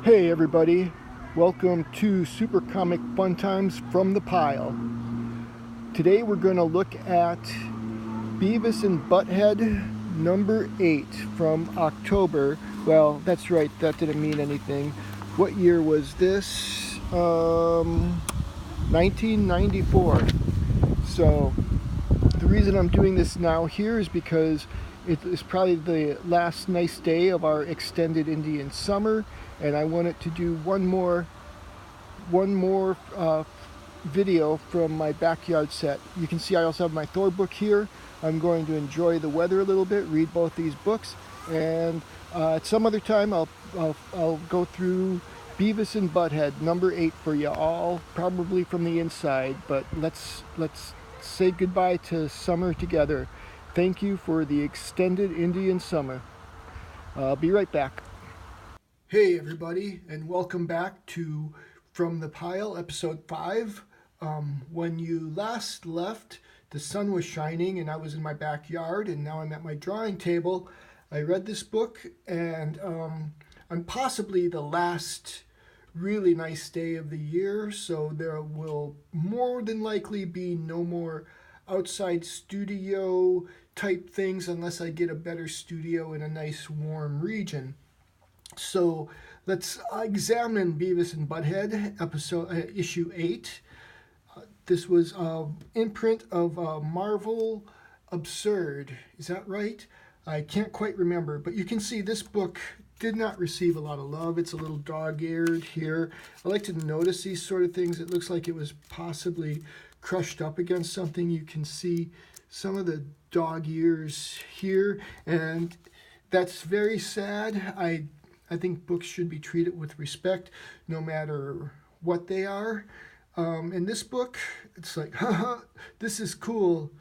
Hey everybody, welcome to Super Comic Fun Times from the Pile. Today we're going to look at Beavis and Butthead number 8 from October. Well, that's right, that didn't mean anything. What year was this? 1994. So the reason I'm doing this now here is because it is probably the last nice day of our extended Indian summer, and I wanted to do one more video from my backyard set. You can see I also have my Thor book here. I'm going to enjoy the weather a little bit, read both these books, and at some other time I'll go through Beavis and Butthead number 8 for you all, probably from the inside. But let's say goodbye to summer together. Thank you for the extended Indian summer. I'll be right back. Hey everybody, and welcome back to From the Pile, episode 5. When you last left, the sun was shining and I was in my backyard, and now I'm at my drawing table. I read this book, and I'm possibly the last really nice day of the year, so there will more than likely be no more outside studio type things unless I get a better studio in a nice warm region. So let's examine Beavis and Butthead, issue 8. This was an imprint of Marvel Absurd. Is that right? I can't quite remember, but you can see this book did not receive a lot of love. It's a little dog-eared here. I like to notice these sort of things. It looks like it was possibly crushed up against something. You can see some of the dog ears here, and that's very sad. I think books should be treated with respect no matter what they are. In this book, it's like, haha, this is cool.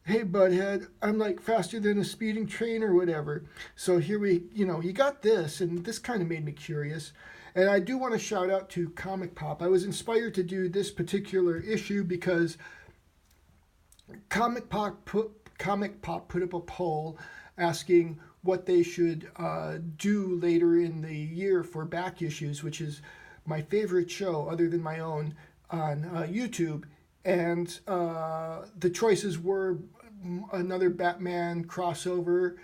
Hey, Butthead, I'm like faster than a speeding train or whatever. So here you got this, and this kind of made me curious. And I do want to shout out to Comic Pop. I was inspired to do this particular issue because Comic Pop put up a poll asking what they should do later in the year for back issues, which is my favorite show other than my own on YouTube. And the choices were another Batman crossover,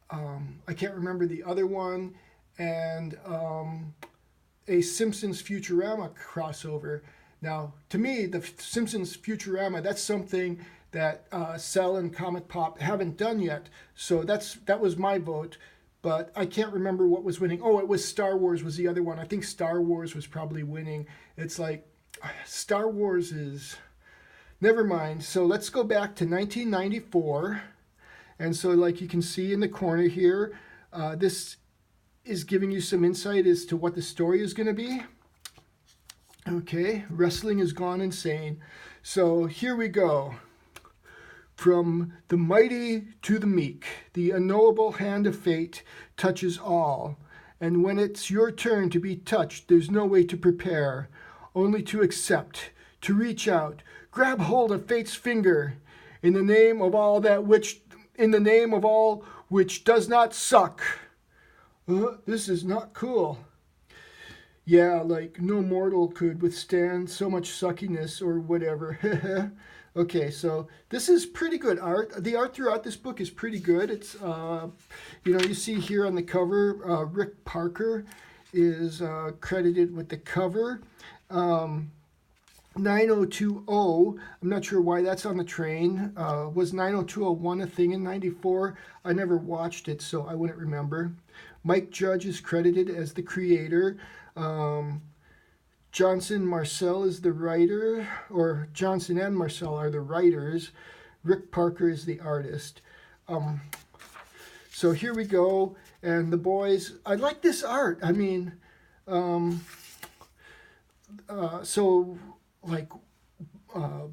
I can't remember the other one, and a Simpsons Futurama crossover. Now, to me, the Simpsons Futurama, that's something that Cell and Comic Pop haven't done yet. So that was my vote, but I can't remember what was winning. Oh, it was Star Wars was the other one. I think Star Wars was probably winning. It's like Star Wars is... Never mind. So let's go back to 1994. And so like you can see in the corner here, this is giving you some insight as to what the story is going to be. Okay, wrestling has gone insane. So here we go. From the mighty to the meek, the unknowable hand of fate touches all. And when it's your turn to be touched, there's no way to prepare, only to accept, to reach out, grab hold of fate's finger, in the name of all which does not suck. This is not cool. Yeah, like no mortal could withstand so much suckiness or whatever. Okay, so this is pretty good art. The art throughout this book is pretty good. It's, you see here on the cover, Rick Parker is credited with the cover. 9020, I'm not sure why that's on the train. Was 90201 a thing in 94? I never watched it, so I wouldn't remember. Mike Judge is credited as the creator. Johnson Marcel is the writer, or Johnson and Marcel are the writers. Rick Parker is the artist. So here we go, and the boys, I like this art. I mean,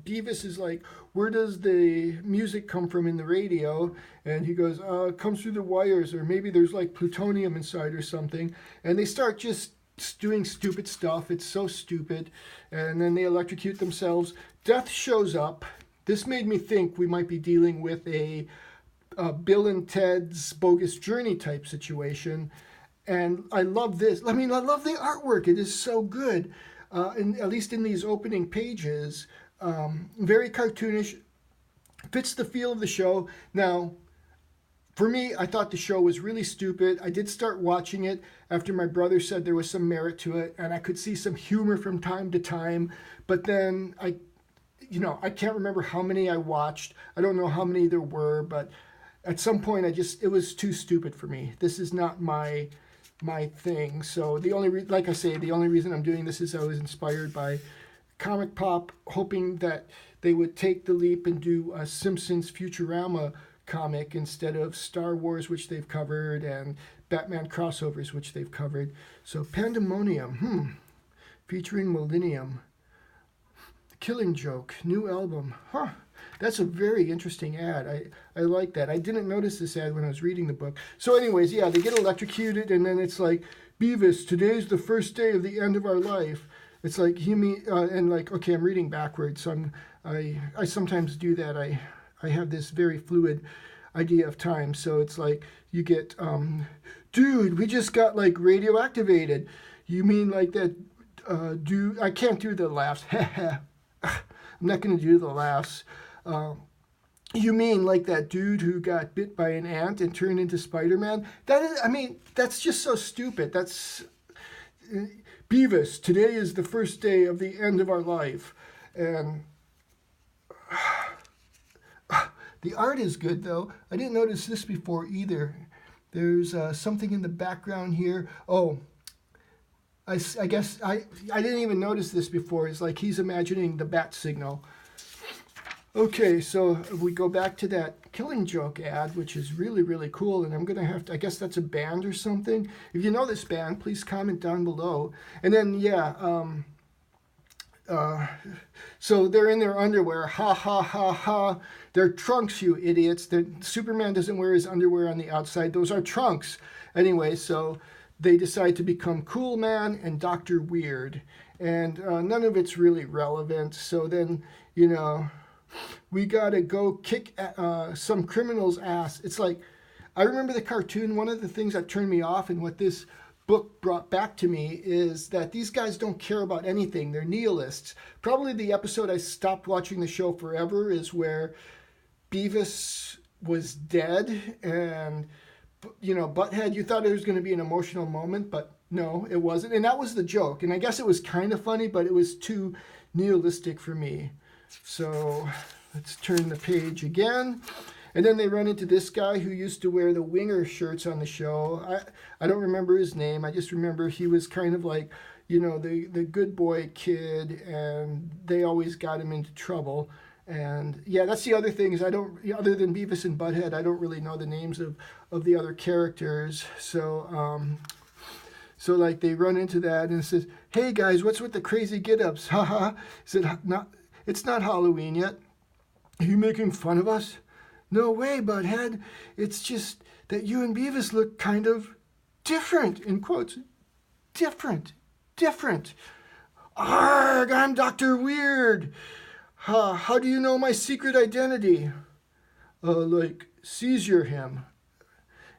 Beavis is like, where does the music come from in the radio? And he goes, it comes through the wires, or maybe there's like plutonium inside or something. And they start just doing stupid stuff. It's so stupid. And then they electrocute themselves. Death shows up. This made me think we might be dealing with a Bill and Ted's Bogus Journey type situation. And I love this. I mean, I love the artwork. It is so good, and at least in these opening pages, very cartoonish, fits the feel of the show. Now, for me, I thought the show was really stupid. I did start watching it after my brother said there was some merit to it, and I could see some humor from time to time. But then I can't remember how many I watched. I don't know how many there were, but at some point, it was too stupid for me. This is not my thing. So like I say, the only reason I'm doing this is I was inspired by Comic Pop, hoping that they would take the leap and do a Simpsons Futurama comic instead of Star Wars, which they've covered, and Batman crossovers, which they've covered. So Pandemonium, featuring Millennium. Killing Joke, new album. That's a very interesting ad. I like that. I didn't notice this ad when I was reading the book. So anyways, yeah, they get electrocuted, and then it's like, Beavis, today's the first day of the end of our life. It's like, and like, okay, I'm reading backwards, so I sometimes do that. I have this very fluid idea of time. So it's like, you get, dude, we just got like radioactivated. You mean like that, dude, I can't do the laughs. I'm not going to do the laughs. You mean like that dude who got bit by an ant and turned into Spider-Man? That's just so stupid. That's Beavis. Today is the first day of the end of our life, and the art is good though. I didn't notice this before either. There's something in the background here. Oh. I guess I didn't even notice this before. It's like he's imagining the bat signal. Okay, so we go back to that Killing Joke ad, which is really, really cool. And I'm going to have to, I guess that's a band or something. If you know this band, please comment down below. And then, yeah, so they're in their underwear. Ha, ha, ha, ha. They're trunks, you idiots. Superman doesn't wear his underwear on the outside. Those are trunks. Anyway, so they decide to become Cool Man and Dr. Weird. And none of it's really relevant. So then, we got to go kick some criminal's ass. It's like, I remember the cartoon. One of the things that turned me off and what this book brought back to me is that these guys don't care about anything. They're nihilists. Probably the episode I stopped watching the show forever is where Beavis was dead and Butthead, you thought it was going to be an emotional moment, but no, it wasn't. And that was the joke. And I guess it was kind of funny, but it was too nihilistic for me. So let's turn the page again. And then they run into this guy who used to wear the Winger shirts on the show. I don't remember his name. I just remember he was kind of like, the good boy kid, and they always got him into trouble. And yeah, that's the other thing is other than Beavis and Butthead, I don't really know the names of the other characters. So, so like they run into that and it says, "Hey guys, what's with the crazy get-ups? Haha." It's not Halloween yet. Are you making fun of us? No way, Butthead. It's just that you and Beavis look kind of different, in quotes. Different. Arrgh, I'm Dr. Weird. How do you know my secret identity? Like, seizure him.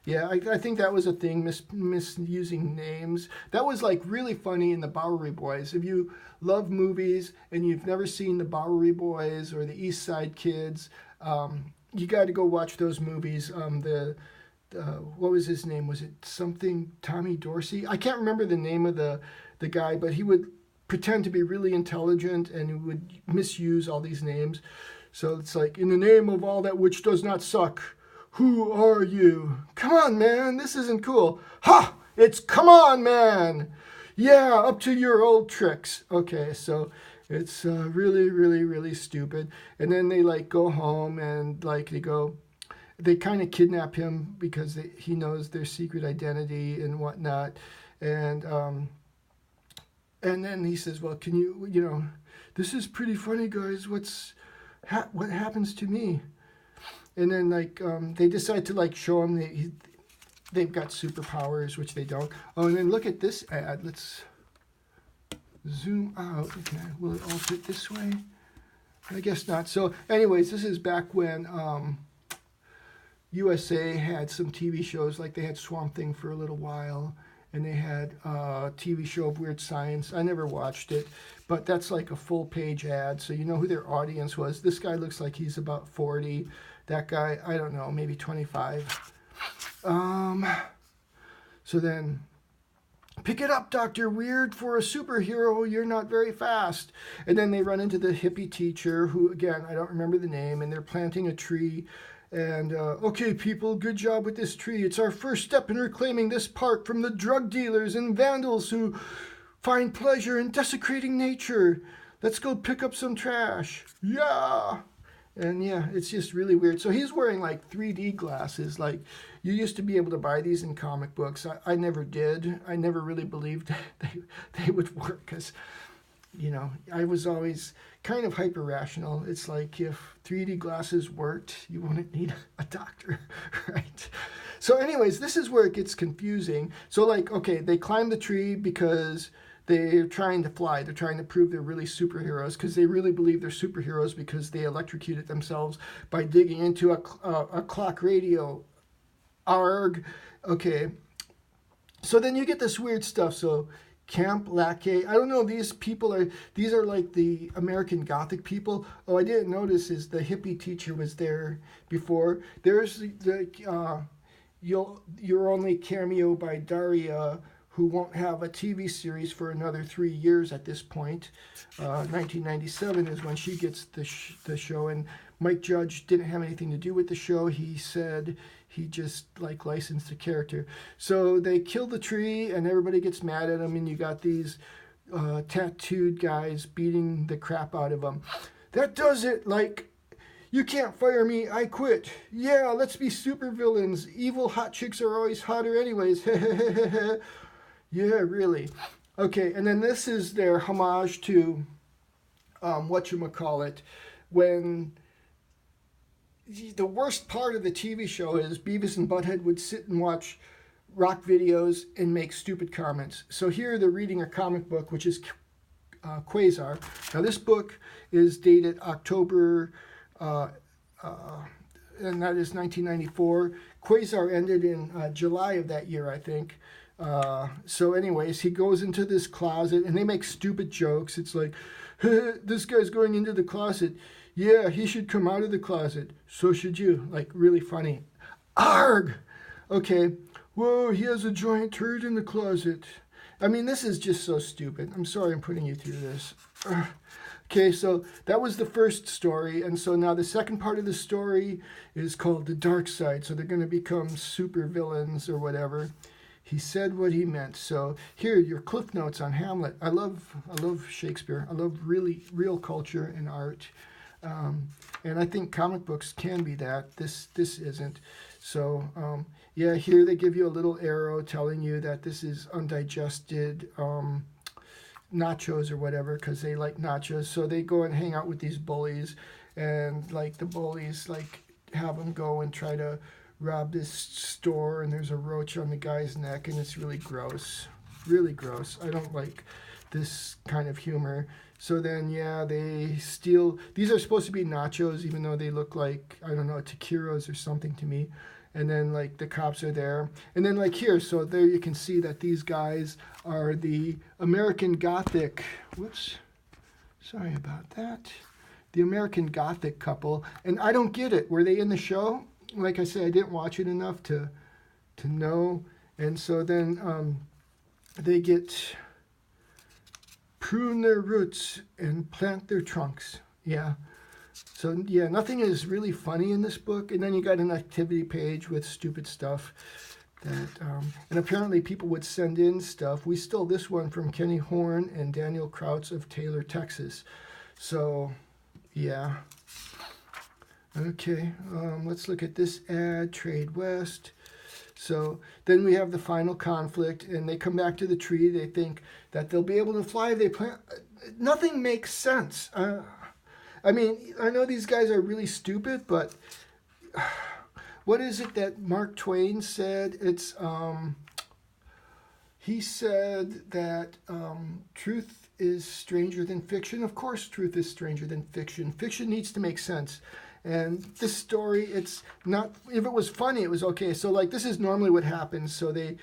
Yeah, I think that was a thing, misusing names. That was like really funny in the Bowery Boys. If you love movies and you've never seen the Bowery Boys or the East Side Kids, you got to go watch those movies. What was his name? Was it something Tommy Dorsey? I can't remember the name of the guy, but he would pretend to be really intelligent and he would misuse all these names. So it's like, in the name of all that which does not suck, who are you? Come on, man, this isn't cool. Ha! It's come on, man! Yeah, up to your old tricks. Okay, so it's really, really, really stupid. And then they like go home and like they kind of kidnap him because he knows their secret identity and whatnot. And then he says, well, can you, this is pretty funny, guys. What happens to me? And then, like, they decide to, like, show him they've got superpowers, which they don't. Oh, and then look at this ad. Let's zoom out. Okay, will it all fit this way? I guess not. So, anyways, this is back when USA had some TV shows. Like, they had Swamp Thing for a little while. and they had a TV show of weird science. I never watched it, but that's like a full page ad, so you know who their audience was. This guy looks like he's about 40. That guy, I don't know, maybe 25. So then, pick it up, Dr. Weird, for a superhero, you're not very fast. And then they run into the hippie teacher, who, again, I don't remember the name, and they're planting a tree. And, okay, people, good job with this tree. It's our first step in reclaiming this park from the drug dealers and vandals who find pleasure in desecrating nature. Let's go pick up some trash. Yeah! And yeah, it's just really weird. So he's wearing like 3D glasses. Like, you used to be able to buy these in comic books. I never did. I never really believed they would work because, you know, I was always kind of hyper rational. It's like if 3D glasses worked, you wouldn't need a doctor, right? So anyways, this is where it gets confusing. So like, okay, they climb the tree because they're trying to fly. They're trying to prove they're really superheroes because they really believe they're superheroes because they electrocuted themselves by digging into a clock radio. Arg. Okay. So then you get this weird stuff. So Camp Lackey. I don't know. These are like the American Gothic people. Oh, I didn't notice is the hippie teacher was there before. There's the Your Only cameo by Daria, who won't have a TV series for another 3 years at this point. 1997 is when she gets the show, and Mike Judge didn't have anything to do with the show. He said he just like licensed the character. So they kill the tree, and everybody gets mad at him, and you got these tattooed guys beating the crap out of him. That does it, like, you can't fire me, I quit. Yeah, let's be supervillains. Evil hot chicks are always hotter anyways. Yeah, really. Okay, and then this is their homage to whatchamacallit, when the worst part of the TV show is Beavis and Butthead would sit and watch rock videos and make stupid comments. So here they're reading a comic book, which is Quasar. Now this book is dated October, and that is 1994. Quasar ended in July of that year, I think. So anyways, he goes into this closet and they make stupid jokes. It's like, this guy's going into the closet. Yeah, he should come out of the closet. So should you. Like, really funny. Arg! Okay. Whoa, he has a giant turd in the closet. I mean, this is just so stupid. I'm sorry I'm putting you through this. Okay, so that was the first story. And so now the second part of the story is called The Dark Side. So they're going to become super villains or whatever. He said what he meant. So here, your cliff notes on Hamlet. I love Shakespeare. I love really real culture and art, and I think comic books can be that. This isn't. So yeah, here they give you a little arrow telling you that this is undigested nachos or whatever because they like nachos. So they go and hang out with these bullies, and like the bullies like have them go and try to rob this store, and there's a roach on the guy's neck, and it's really gross. Really gross. I don't like this kind of humor. So then, yeah, they steal. These are supposed to be nachos, even though they look like, I don't know, taquitos or something to me. And then, like, the cops are there. And then, like, here, so there you can see that these guys are the American Gothic. Whoops. Sorry about that. The American Gothic couple. And I don't get it. Were they in the show? Like I said, I didn't watch it enough to know. And so then they get prune their roots and plant their trunks. Yeah. So yeah, nothing is really funny in this book. And then you got an activity page with stupid stuff that, and apparently people would send in stuff. We stole this one from Kenny Horn and Daniel Krautz of Taylor, Texas. So yeah. Okay, let's look at this ad, Trade West. So then we have the final conflict, and they come back to the tree. They think that they'll be able to fly. They plant. Nothing makes sense. I mean, I know these guys are really stupid, but what is it that Mark Twain said? It's he said that truth is stranger than fiction. Of course, truth is stranger than fiction. Fiction needs to make sense. And this story, it's not, if it was funny, it was okay. So like, this is normally what happens. So they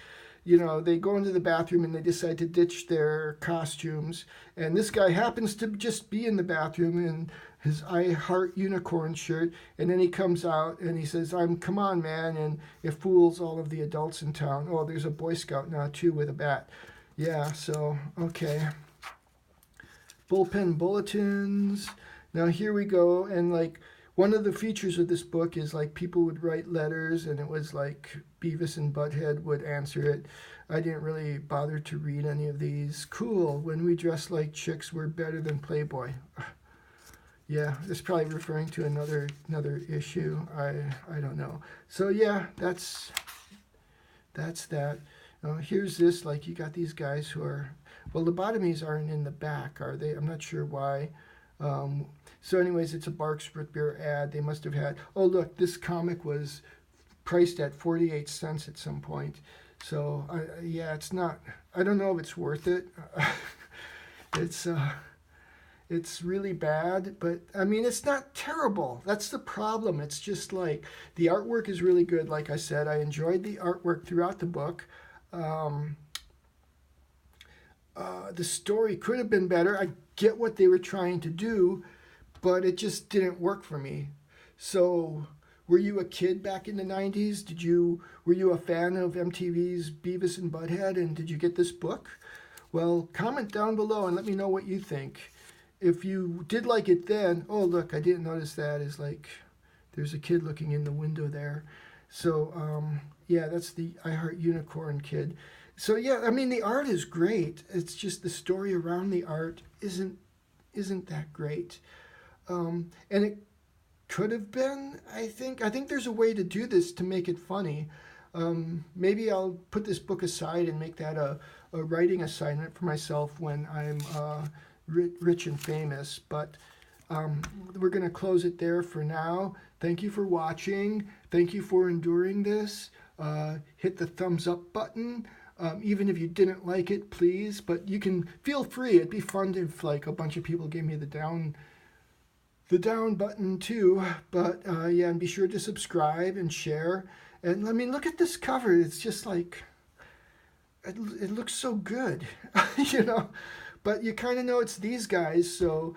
you know, they go into the bathroom and they decide to ditch their costumes. And this guy happens to just be in the bathroom in his I Heart Unicorn shirt. And then he comes out and he says, come on, man. And it fools all of the adults in town. Oh, there's a Boy Scout now, too, with a bat. Yeah, so, okay. Bullpen bulletins. Now, here we go. And, like, one of the features of this book is like people would write letters and it was like Beavis and Butthead would answer it. I didn't really bother to read any of these. Cool. When we dress like chicks, we're better than Playboy. Yeah, it's probably referring to another issue. I don't know. So yeah, that's that. Here's this. Like you got these guys who are, well, lobotomies aren't in the back, are they? I'm not sure why. So anyways, it's a Barks Root Beer ad. They must have had, oh look, this comic was priced at 48 cents at some point. So yeah, it's not, I don't know if it's worth it. It's really bad, but I mean, it's not terrible. That's the problem. It's just like the artwork is really good. Like I said, I enjoyed the artwork throughout the book. The story could have been better. I get what they were trying to do, but it just didn't work for me. So, were you a kid back in the 90s? Were you a fan of MTV's Beavis and Butthead, and did you get this book? Well, comment down below and let me know what you think. If you did like it then, oh look, I didn't notice that. Is like there's a kid looking in the window there. So, yeah, that's the I Heart Unicorn kid. So yeah, I mean the art is great. It's just the story around the art isn't that great. And it could have been, I think there's a way to do this to make it funny. Maybe I'll put this book aside and make that a writing assignment for myself when I'm rich and famous. But we're going to close it there for now. Thank you for watching. Thank you for enduring this. Hit the thumbs up button. Even if you didn't like it, please. But you can feel free. It'd be fun if like a bunch of people gave me the down button too. But yeah, and be sure to subscribe and share. And I mean, look at this cover. It's just like it looks so good, you know. But you kind of know it's these guys. So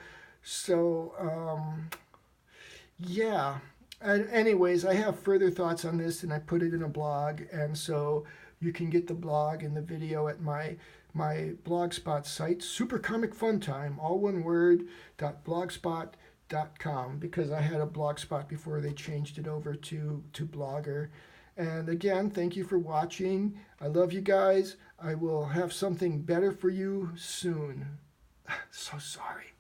yeah. And anyways, I have further thoughts on this, and I put it in a blog, and so you can get the blog and the video at my Blogspot site, Super Comic Fun Time, all one word, .blogspot.com, because I had a Blogspot before they changed it over to Blogger. And again, thank you for watching. I love you guys. I will have something better for you soon. So sorry.